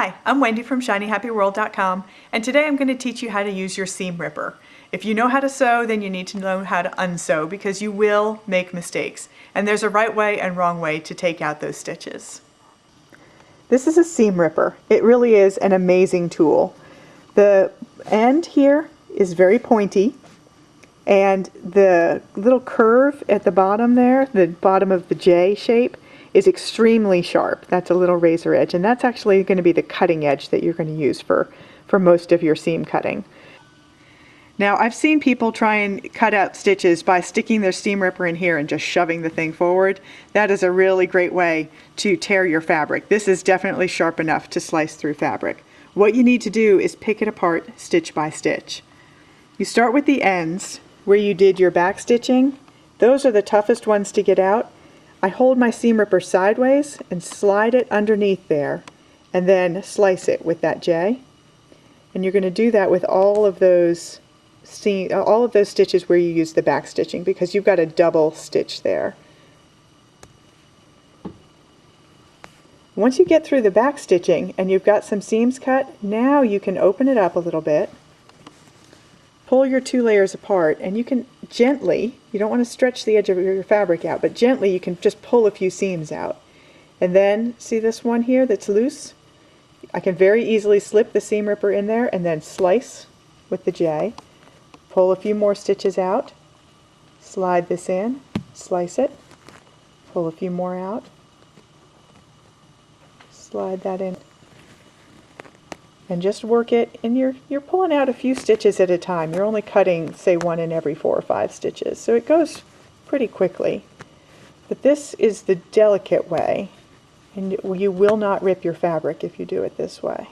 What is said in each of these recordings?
Hi, I'm Wendy from ShinyHappyWorld.com, and today I'm going to teach you how to use your seam ripper. If you know how to sew, then you need to know how to unsew because you will make mistakes. And there's a right way and wrong way to take out those stitches. This is a seam ripper. It really is an amazing tool. The end here is very pointy, and the little curve at the bottom there, the bottom of the J shape, is extremely sharp. That's a little razor edge, and that's actually going to be the cutting edge that you're going to use for most of your seam cutting. Now, I've seen people try and cut out stitches by sticking their seam ripper in here and just shoving the thing forward. That is a really great way to tear your fabric. This is definitely sharp enough to slice through fabric. What you need to do is pick it apart stitch by stitch. You start with the ends where you did your back stitching. Those are the toughest ones to get out. I hold my seam ripper sideways and slide it underneath there and then slice it with that J. And you're going to do that with all of those stitches where you use the back stitching, because you've got a double stitch there. Once you get through the back stitching and you've got some seams cut, now you can open it up a little bit, pull your two layers apart, and you can gently, you don't want to stretch the edge of your fabric out, but gently you can just pull a few seams out. And then, see this one here that's loose? I can very easily slip the seam ripper in there and then slice with the J, pull a few more stitches out, slide this in, slice it, pull a few more out, slide that in, and just work it, and you're pulling out a few stitches at a time. You're only cutting, say, one in every 4 or 5 stitches, so it goes pretty quickly. But this is the delicate way, and you will not rip your fabric if you do it this way.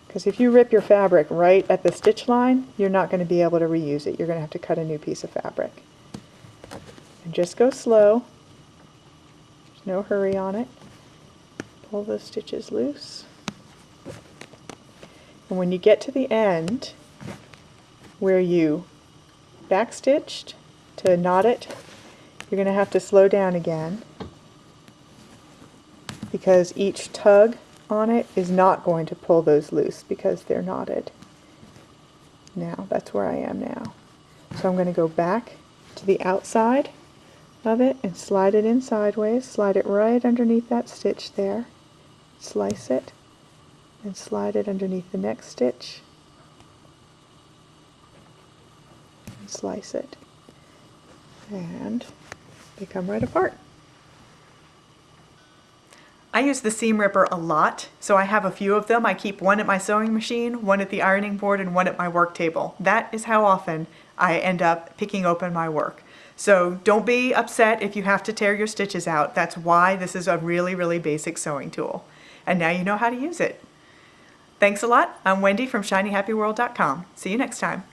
Because if you rip your fabric right at the stitch line, you're not going to be able to reuse it. You're going to have to cut a new piece of fabric. And just go slow. There's no hurry on it. Pull those stitches loose. And when you get to the end where you backstitched to knot it, you're going to have to slow down again, because each tug on it is not going to pull those loose because they're knotted. Now, that's where I am now. So I'm going to go back to the outside of it and slide it in sideways, slide it right underneath that stitch there, slice it, and slide it underneath the next stitch, and slice it, and they come right apart. I use the seam ripper a lot, so I have a few of them. I keep one at my sewing machine, one at the ironing board, and one at my work table. That is how often I end up picking open my work. So don't be upset if you have to tear your stitches out. That's why this is a really, really basic sewing tool. And now you know how to use it. Thanks a lot. I'm Wendy from ShinyHappyWorld.com. See you next time.